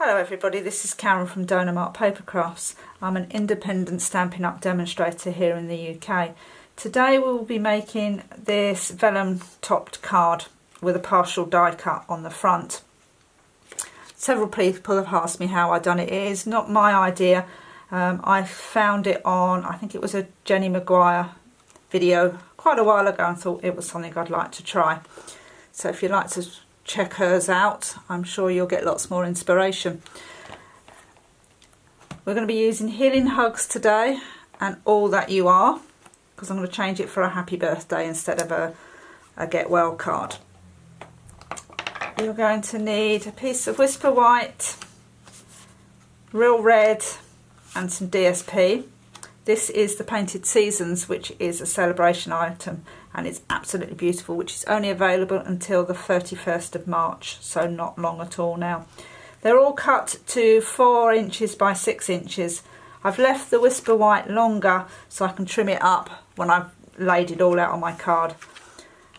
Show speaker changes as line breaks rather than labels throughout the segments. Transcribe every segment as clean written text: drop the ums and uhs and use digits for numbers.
Hello everybody, this is Karen from Donamart Paper Crafts. I'm an independent Stampin' Up demonstrator here in the UK. Today we'll be making this vellum topped card with a partial die cut on the front. Several people have asked me how I done it. It is not my idea. I found it on, I think it was a Jenny Maguire video quite a while ago and thought it was something I'd like to try. So if you'd like to check hers out, I'm sure you'll get lots more inspiration. We're going to be using Healing Hugs today and All That You Are, because I'm going to change it for a happy birthday instead of a get well card. You're going to need a piece of Whisper White, Real Red and some DSP. This is the Painted Seasons, which is a celebration item, and it's absolutely beautiful, which is only available until the 31st of March, so not long at all now. They're all cut to 4 inches by 6 inches. I've left the Whisper White longer so I can trim it up when I've laid it all out on my card.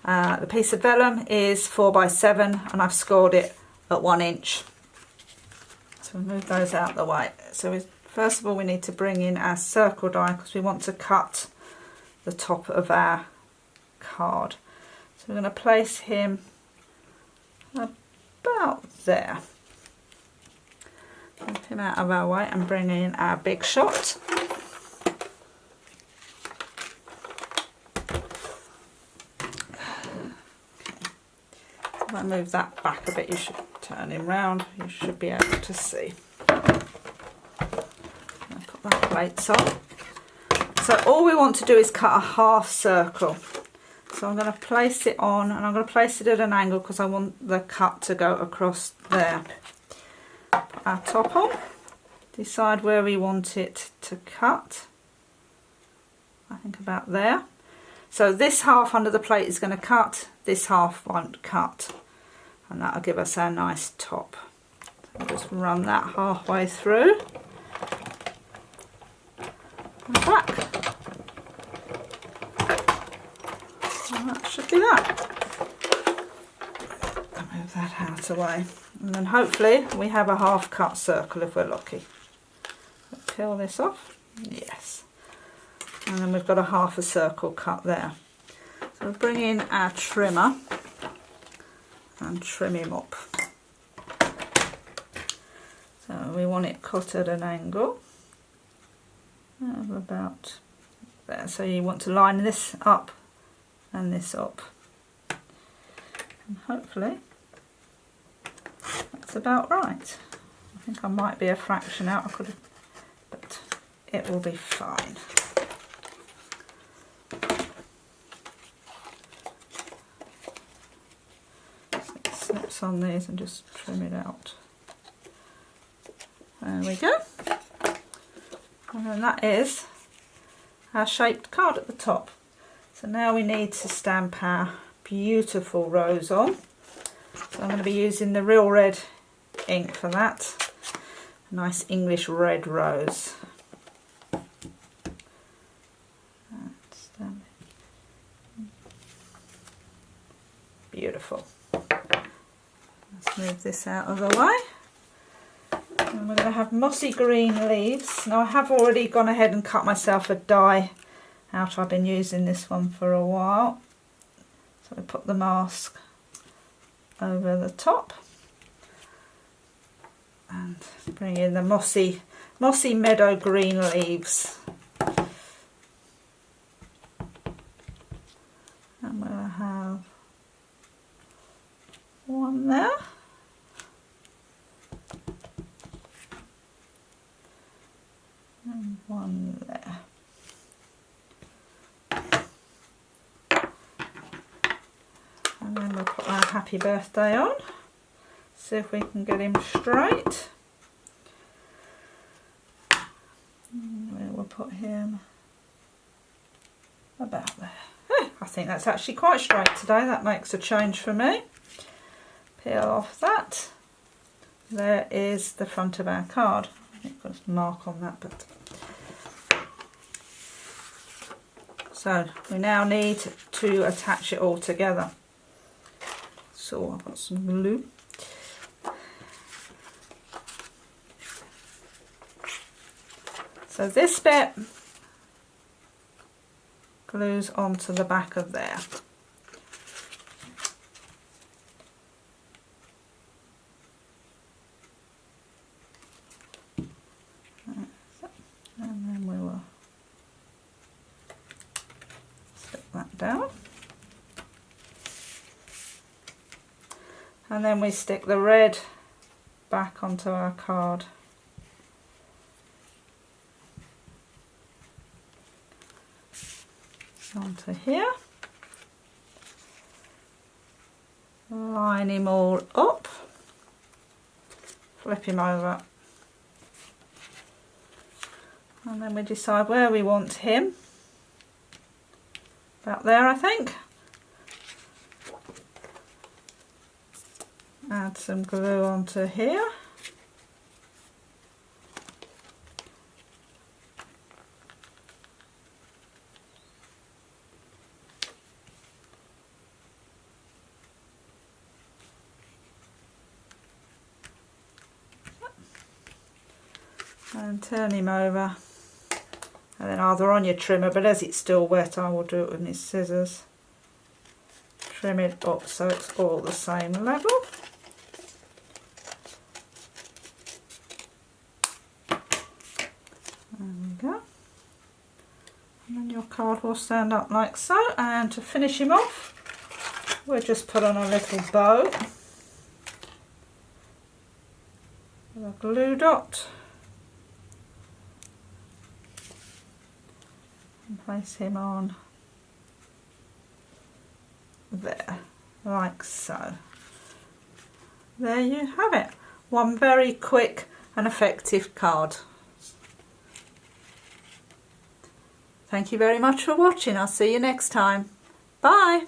The piece of vellum is 4 by 7 and I've scored it at 1 inch. So we'll move those out of the way. So first of all we need to bring in our circle die because we want to cut the top of our card. So we're going to place him about there. Move him out of our way and bring in our big shot. If I move that back a bit, you should turn him round, you should be able to see. Put that plates on. So all we want to do is cut a half circle. So I'm going to place it on, and I'm going to place it at an angle because I want the cut to go across there. Put our top on, decide where we want it to cut. I think about there. So this half under the plate is going to cut, this half won't cut, and that'll give us our nice top. So I'll just run that halfway through and back. And that should be that. I'll move that out of the way. And then hopefully we have a half cut circle if we're lucky. Peel this off. Yes. And then we've got a half a circle cut there. So we'll bring in our trimmer and trim him up. So we want it cut at an angle of about there. So you want to line this up and this up. And hopefully that's about right. I think I might be a fraction out, but it will be fine. Snips on these and just trim it out. There we go. And then that is our shaped card at the top. So now we need to stamp our beautiful rose on. So I'm going to be using the Real Red ink for that. A nice English red rose. Beautiful. Let's move this out of the way. And we're going to have mossy green leaves. Now I have already gone ahead and cut myself a die out. I've been using this one for a while. So we put the mask over the top and bring in the mossy meadow green leaves. And we'll have one there. And one there. And then we'll put our happy birthday on. See if we can get him straight. And we'll put him about there. I think that's actually quite straight today. That makes a change for me. Peel off that. There is the front of our card. I think I've got a mark on that, but so we now need to attach it all together. So I've got some glue. So this bit glues onto the back of there. And then we will stick that down. And then we stick the red back onto our card. Onto here. Line him all up. Flip him over. And then we decide where we want him. About there, I think. Add some glue onto here. And turn him over. And then either on your trimmer, but as it's still wet, I will do it with my scissors. Trim it up so it's all the same level. There we go. And then your card will stand up like so. And to finish him off, we'll just put on a little bow with a glue dot. And place him on there, like so. There you have it. One very quick and effective card. Thank you very much for watching. I'll see you next time. Bye.